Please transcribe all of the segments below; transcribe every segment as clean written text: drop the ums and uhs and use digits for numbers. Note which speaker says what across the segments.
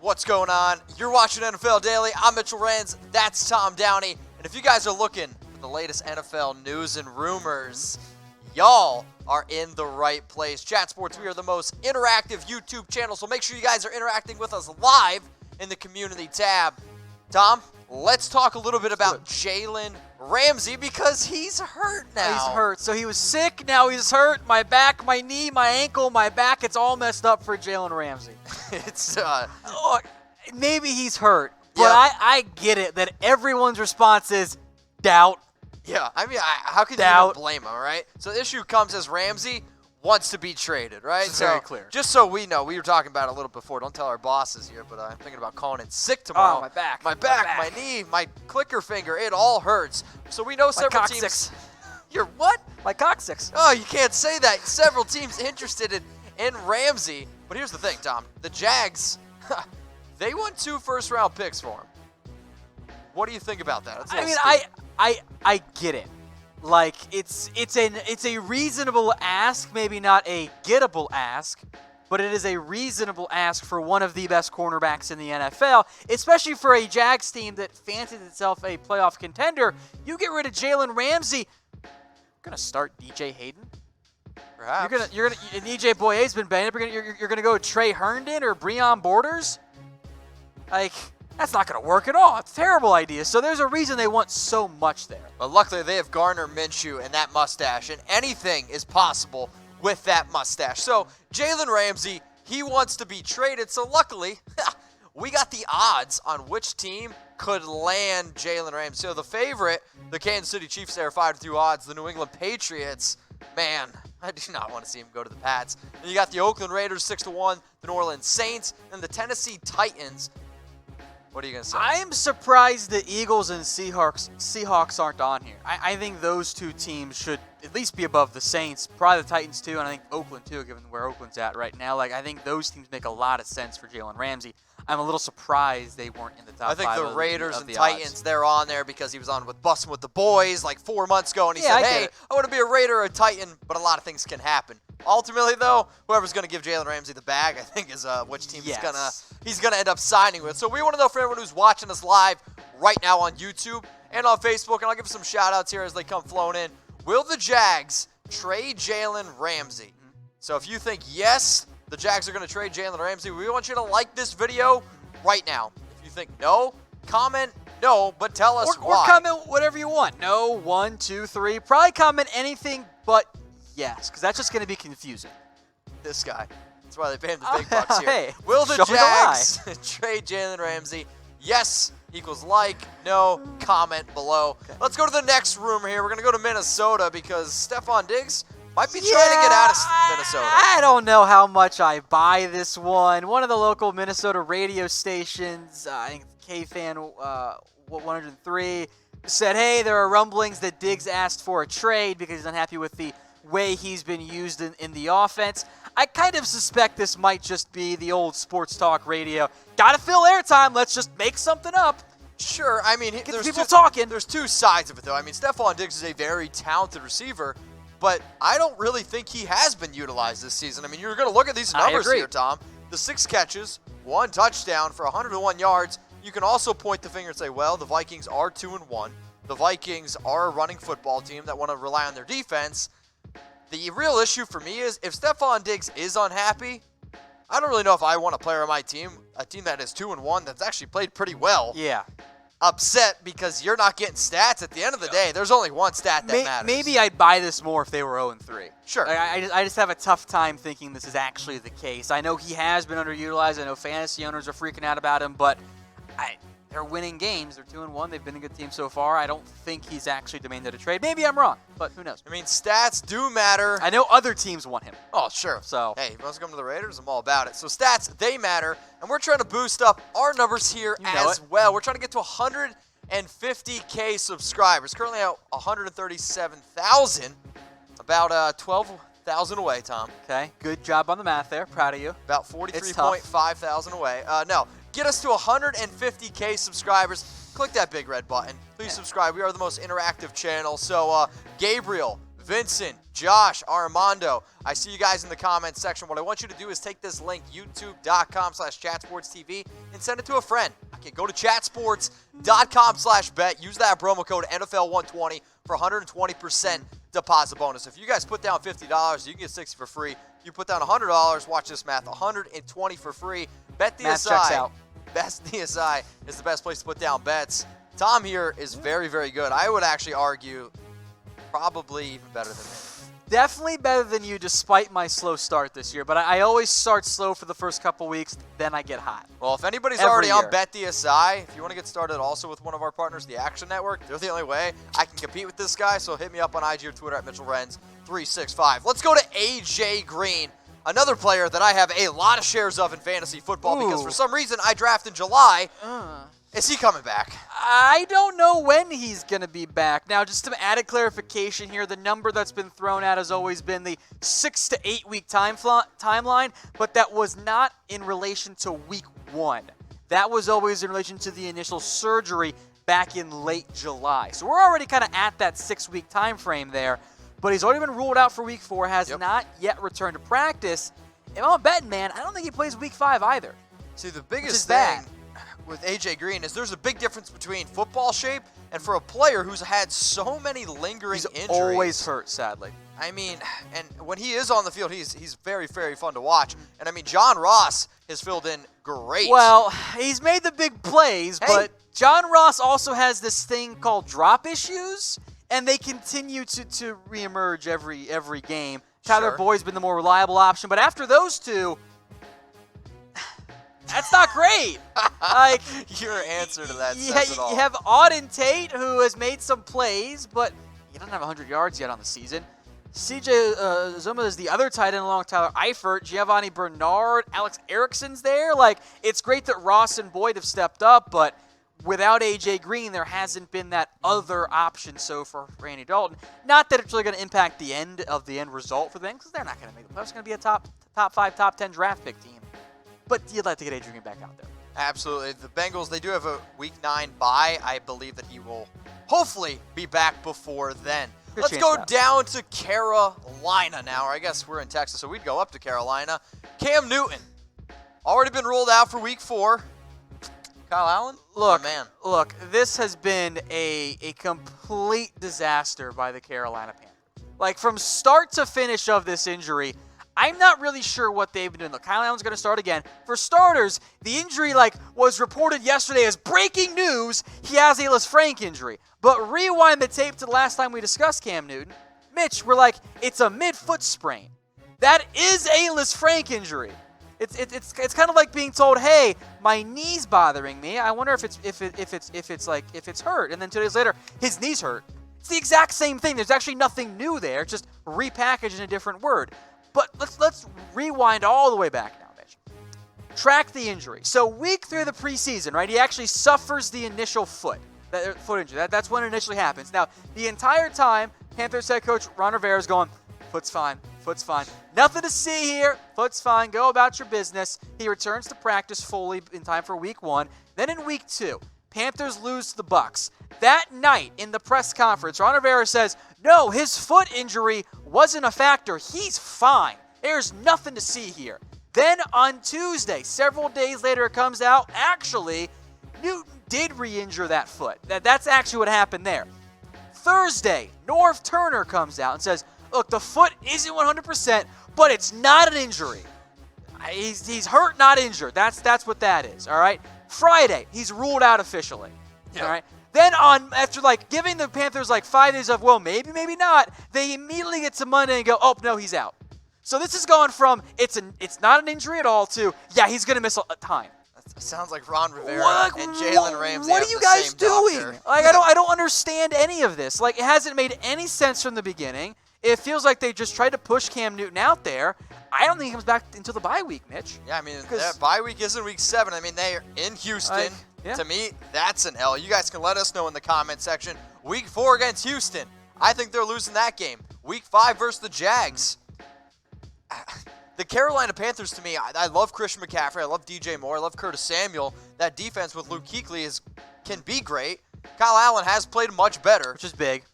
Speaker 1: What's going on? You're watching NFL Daily. I'm Mitchell Rands. That's Tom Downey. And if you guys are looking for the latest NFL news and rumors, y'all are in the right place. Chat Sports, we are the most interactive YouTube channel, so make sure you guys are interacting with us live in the community tab. Tom, let's talk a little bit about Jalen Ramsey because he's hurt now.
Speaker 2: He's hurt. So he was sick, now he's hurt. My back, my knee, my ankle, my back, it's all messed up for Jalen Ramsey.
Speaker 1: It's
Speaker 2: maybe he's hurt, but
Speaker 1: Yeah.
Speaker 2: I get it that everyone's response is doubt.
Speaker 1: Yeah, I mean, how can you even blame him, right? So the issue comes as Ramsey wants to be traded, right?
Speaker 2: It's very clear.
Speaker 1: Just so we know, we were talking about it a little before. Don't tell our bosses here, but I'm thinking about calling in sick tomorrow.
Speaker 2: Oh, my back.
Speaker 1: My back, my knee, my clicker finger, it all hurts. So we know several teams.
Speaker 2: coccyx.
Speaker 1: You're what?
Speaker 2: My coccyx.
Speaker 1: Oh, you can't say that. Several teams interested in Ramsey. But here's the thing, Tom. The Jags, they won 2 first-round picks for him. What do you think about that?
Speaker 2: I mean, I get it. Like, it's a reasonable ask, maybe not a gettable ask, but it is a reasonable ask for one of the best cornerbacks in the NFL, especially for a Jags team that fancied itself a playoff contender. You get rid of Jalen Ramsey, you're gonna start DJ Hayden.
Speaker 1: Perhaps.
Speaker 2: You're gonna. And EJ Boye's been banged up. You're gonna go with Trey Herndon or Breon Borders. Like, that's not going to work at all. It's a terrible idea. So there's a reason they want so much there.
Speaker 1: But luckily, they have Gardner Minshew and that mustache, and anything is possible with that mustache. So Jalen Ramsey, he wants to be traded. So luckily, we got the odds on which team could land Jalen Ramsey. So the favorite, the Kansas City Chiefs, there 5-2 odds. The New England Patriots, man, I do not want to see him go to the Pats. And you got the Oakland Raiders 6-1, the New Orleans Saints, and the Tennessee Titans. What are you going to say?
Speaker 2: I am surprised the Eagles and Seahawks aren't on here. I think those two teams should at least be above the Saints, probably the Titans too, and I think Oakland too, given where Oakland's at right now. Like, I think those teams make a lot of sense for Jalen Ramsey. I'm a little surprised they weren't in the top 5.
Speaker 1: I think the Raiders
Speaker 2: of
Speaker 1: and
Speaker 2: the
Speaker 1: Titans,
Speaker 2: odds.
Speaker 1: they're on there because he was on with Bussin' with the Boys like 4 months ago, and he
Speaker 2: Yeah,
Speaker 1: said,
Speaker 2: I get
Speaker 1: hey,
Speaker 2: it.
Speaker 1: I want to be a Raider or a Titan, but a lot of things can happen. Ultimately, though, whoever's going to give Jalen Ramsey the bag, I think, is which team he's gonna end up signing with. So we want to know for everyone who's watching us live right now on YouTube and on Facebook, and I'll give some shout-outs here as they come flowing in. Will the Jags trade Jalen Ramsey? So if you think yes, the Jags are going to trade Jalen Ramsey, we want you to like this video right now. If you think no, comment no, but tell us why.
Speaker 2: Or comment whatever you want. No, 1, 2, 3. Probably comment anything but yes, because that's just going to be confusing.
Speaker 1: This guy. That's why they pay him the big bucks here.
Speaker 2: Hey,
Speaker 1: will the
Speaker 2: show me the
Speaker 1: Jags trade Jalen Ramsey? Yes equals like, no, comment below. Okay. Let's go to the next rumor here. We're going to go to Minnesota because Stefon Diggs might be trying to get out of Minnesota.
Speaker 2: I don't know how much I buy this one. One of the local Minnesota radio stations, I think K-Fan 103, said, hey, there are rumblings that Diggs asked for a trade because he's unhappy with the way he's been used in the offense. I kind of suspect this might just be the old sports talk radio. Gotta fill airtime, let's just make something up.
Speaker 1: Sure, I mean,
Speaker 2: there's people talking.
Speaker 1: There's two sides of it, though. I mean, Stefon Diggs is a very talented receiver, but I don't really think he has been utilized this season. I mean, you're going to look at these numbers here, Tom. The 6 catches, 1 touchdown for 101 yards. You can also point the finger and say, well, the Vikings are 2-1. The Vikings are a running football team that want to rely on their defense. The real issue for me is if Stefon Diggs is unhappy, I don't really know if I want a player on my team, a team that is 2-1 that's actually played pretty well.
Speaker 2: Yeah.
Speaker 1: Upset because you're not getting stats. At the end of the day, there's only one stat that matters.
Speaker 2: Maybe I'd buy this more if they were 0-3.
Speaker 1: Sure.
Speaker 2: I just have a tough time thinking this is actually the case. I know he has been underutilized. I know fantasy owners are freaking out about him, but they're winning games. They're 2-1. They've been a good team so far. I don't think he's actually demanded a trade. Maybe I'm wrong, but who knows?
Speaker 1: I mean, stats do matter.
Speaker 2: I know other teams want him.
Speaker 1: Oh, sure.
Speaker 2: So,
Speaker 1: hey, if he wants to come to the Raiders, I'm all about it. So stats, they matter, and we're trying to boost up our numbers here as well. We're trying to get to 150K subscribers. Currently at 137,000, about 12,000 away, Tom.
Speaker 2: Okay, good job on the math there. Proud of you.
Speaker 1: About 43.5 thousand away. No. Get us to 150K subscribers. Click that big red button. Please subscribe. We are the most interactive channel. So, Gabriel, Vincent, Josh, Armando. I see you guys in the comments section. What I want you to do is take this link, youtube.com/chatsportstv, and send it to a friend. Okay, go to chatsports.com/bet. Use that promo code NFL120 for 120% deposit bonus. If you guys put down $50, you can get $60 for free. You put down $100, watch this math, $120 for free. Bet DSI.
Speaker 2: Math checks out.
Speaker 1: Best DSI is the best place to put down bets. Tom here is very, very good. I would actually argue probably even better than me.
Speaker 2: Definitely better than you despite my slow start this year, but I always start slow for the first couple weeks, then I get hot.
Speaker 1: Well, if anybody's already on Bet DSI, if you want to get started also with one of our partners, the Action Network, they're the only way I can compete with this guy, so hit me up on IG or Twitter at MitchellRenz365. Let's go to AJ Green, another player that I have a lot of shares of in fantasy football because for some reason I draft in July. Is he coming back?
Speaker 2: I don't know when he's going to be back. Now, just some added clarification here. The number that's been thrown out has always been the 6 to 8 week timeline, but that was not in relation to week 1. That was always in relation to the initial surgery back in late July. So we're already kind of at that 6-week time frame there, but he's already been ruled out for week 4, has not yet returned to practice. If I'm a betting man, I don't think he plays week 5 either.
Speaker 1: See, the biggest thing with AJ Green is there's a big difference between football shape and for a player who's had so many lingering injuries.
Speaker 2: He's always hurt, sadly.
Speaker 1: I mean, and when he is on the field, he's very, very fun to watch. And I mean, John Ross has filled in great.
Speaker 2: Well, he's made the big plays, but John Ross also has this thing called drop issues, and they continue to reemerge every game. Tyler Boyd's been the more reliable option, but after those two, that's not great. Like
Speaker 1: your answer to that says it all.
Speaker 2: You have Auden Tate, who has made some plays, but he doesn't have 100 yards yet on the season. CJ Zuma is the other tight end along with Tyler Eifert. Giovanni Bernard, Alex Erickson's there. Like, it's great that Ross and Boyd have stepped up, but without A.J. Green, there hasn't been that other option for Randy Dalton. Not that it's really going to impact the end result for them, because they're not going to make the playoffs. It's going to be a top 5, top 10 draft pick team. But you'd like to get A.J. Green back out there.
Speaker 1: Absolutely. The Bengals, they do have a Week 9 bye. I believe that he will hopefully be back before then. Let's go down to Carolina now. Or I guess we're in Texas, so we'd go up to Carolina. Cam Newton, already been ruled out for Week 4. Kyle Allen?
Speaker 2: Look, this has been a complete disaster by the Carolina Panthers. Like, from start to finish of this injury, I'm not really sure what they've been doing. Look, Kyle Allen's going to start again. For starters, the injury was reported yesterday as breaking news. He has a Lisfranc injury. But rewind the tape to the last time we discussed Cam Newton. Mitch, we're like, it's a mid-foot sprain. That is a Lisfranc injury. It's kind of like being told, hey, my knee's bothering me. I wonder if it's hurt. And then 2 days later, his knee's hurt. It's the exact same thing. There's actually nothing new there. It's just repackaged in a different word. But let's rewind all the way back now, Mitch. Track the injury. So week 3 of the preseason, right? He actually suffers the initial foot injury. That's when it initially happens. Now, the entire time, Panthers head coach Ron Rivera is going, foot's fine. Nothing to see here. Foot's fine. Go about your business. He returns to practice fully in time for week 1. Then in week 2, Panthers lose to the Bucs. That night in the press conference, Ron Rivera says, no, his foot injury wasn't a factor. He's fine. There's nothing to see here. Then on Tuesday, several days later, it comes out, actually, Newton did re-injure that foot. That's actually what happened there. Thursday, Norv Turner comes out and says, look, the foot isn't 100%, but it's not an injury. He's hurt, not injured. That's what that is, all right? Friday, he's ruled out officially, all right? Then after giving the Panthers 5 days of, well, maybe not, they immediately get to Monday and go, oh, no, he's out. So this has gone from it's not an injury at all to, yeah, he's going to miss a time.
Speaker 1: That sounds like Ron Rivera and Jalen Ramsey.
Speaker 2: What are you guys doing? I don't understand any of this. It hasn't made any sense from the beginning. It feels like they just tried to push Cam Newton out there. I don't think he comes back until the bye week, Mitch.
Speaker 1: Yeah, I mean, that bye week isn't week 7. I mean, they're in Houston. To me, that's an L. You guys can let us know in the comment section. Week 4 against Houston. I think they're losing that game. Week 5 versus the Jags. The Carolina Panthers, to me, I love Christian McCaffrey. I love DJ Moore. I love Curtis Samuel. That defense with Luke Kuechly can be great. Kyle Allen has played much better.
Speaker 2: Which is big.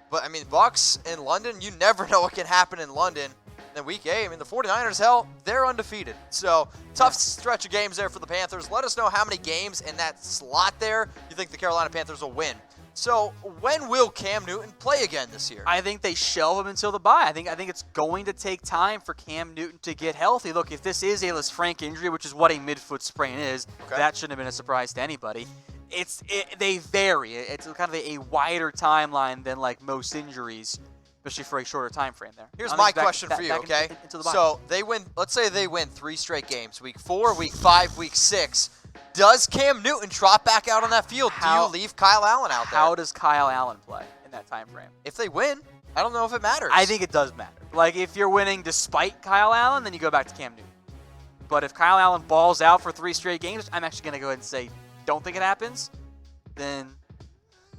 Speaker 1: But, I mean, Bucks in London, you never know what can happen in London. Then week 8, I mean, the 49ers, hell, they're undefeated. So, tough stretch of games there for the Panthers. Let us know how many games in that slot there you think the Carolina Panthers will win. So, when will Cam Newton play again this year?
Speaker 2: I think they shelve him until the bye. I think it's going to take time for Cam Newton to get healthy. Look, if this is a Lisfranc injury, which is what a midfoot sprain is, that shouldn't have been a surprise to anybody. They vary. It's kind of a wider timeline than like most injuries, especially for a shorter time frame there.
Speaker 1: Here's my question for you, okay? So they win. Let's say they win 3 straight games: week 4, week 5, week 6. Does Cam Newton trot back out on that field? Do you leave Kyle Allen out there?
Speaker 2: How does Kyle Allen play in that time frame?
Speaker 1: If they win, I don't know if it matters.
Speaker 2: I think it does matter. Like, if you're winning despite Kyle Allen, then you go back to Cam Newton. But if Kyle Allen balls out for 3 straight games, I'm actually going to go ahead and say, don't think it happens, then...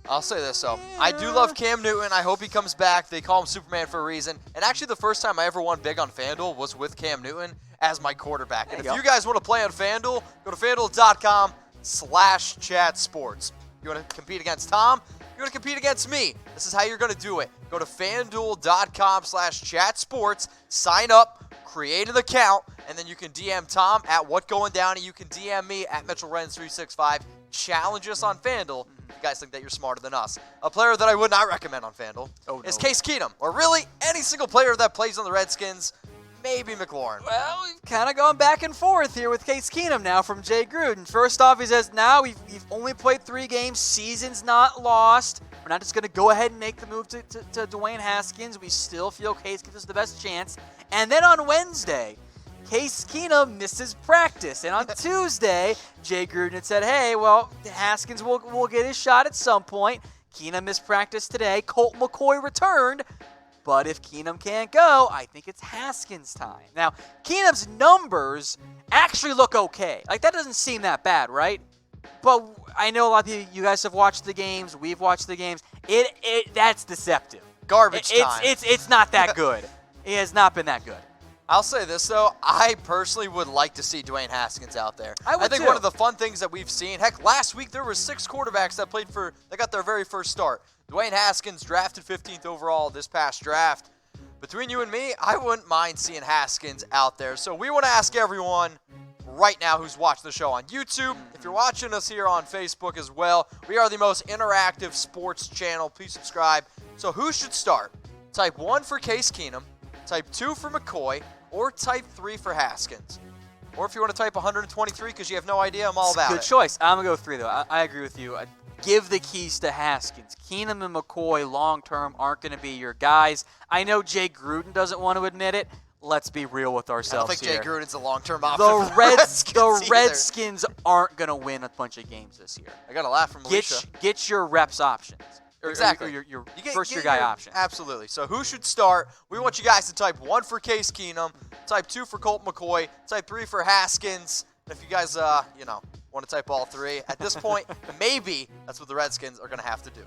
Speaker 1: I'll say this, though. I do love Cam Newton. I hope he comes back. They call him Superman for a reason. And actually, the first time I ever won big on FanDuel was with Cam Newton as my quarterback. And if you guys want to play on FanDuel, go to FanDuel.com/chatsports. You want to compete against Tom? You want to compete against me? This is how you're going to do it. Go to FanDuel.com/chatsports. Sign up, create an account, and then you can DM Tom at whatgoingdown, and you can DM me at MitchellRens365. Challenge us on FanDuel. You guys think that you're smarter than us. A player that I would not recommend on FanDuel is Case Keenum, or really any single player that plays on the Redskins, maybe McLaurin.
Speaker 2: Well, we've kind of gone back and forth here with Case Keenum now from Jay Gruden. First off, he says, now we've only played 3 games. Season's not lost. We're not just going to go ahead and make the move to Dwayne Haskins. We still feel Case gives us the best chance. And then on Wednesday, Case Keenum misses practice. And on Tuesday, Jay Gruden had said, hey, well, Haskins will get his shot at some point. Keenum missed practice today. Colt McCoy returned. But if Keenum can't go, I think it's Haskins' time. Now, Keenum's numbers actually look okay. Like, that doesn't seem that bad, right? But I know a lot of you guys have watched the games. We've watched the games. That's deceptive.
Speaker 1: Garbage time.
Speaker 2: It's not that good. It has not been that good.
Speaker 1: I'll say this, though. I personally would like to see Dwayne Haskins out there.
Speaker 2: I
Speaker 1: think one of the fun things that we've seen, heck, last week there were 6 quarterbacks that got their very first start. Dwayne Haskins drafted 15th overall this past draft. Between you and me, I wouldn't mind seeing Haskins out there. So we want to ask everyone right now who's watching the show on YouTube. If you're watching us here on Facebook as well, we are the most interactive sports channel. Please subscribe. So who should start? Type 1 for Case Keenum, type 2 for McCoy, or type 3 for Haskins. Or if you want to type 123 because you have no idea, I'm all about it.
Speaker 2: Good choice. I'm going to go 3, though. I agree with you. Give the keys to Haskins. Keenum and McCoy long-term aren't going to be your guys. I know Jay Gruden doesn't want to admit it. Let's be real with ourselves here.
Speaker 1: I don't think Jay Gruden's a long-term option for
Speaker 2: the Redskins aren't going to win a bunch of games this year.
Speaker 1: I got a laugh from Alicia.
Speaker 2: Get your reps options.
Speaker 1: Exactly.
Speaker 2: Or your first-year guy option.
Speaker 1: Absolutely. So who should start? We want you guys to type 1 for Case Keenum, type 2 for Colt McCoy, type 3 for Haskins. And if you guys, want to type all 3, at this point, maybe that's what the Redskins are going to have to do.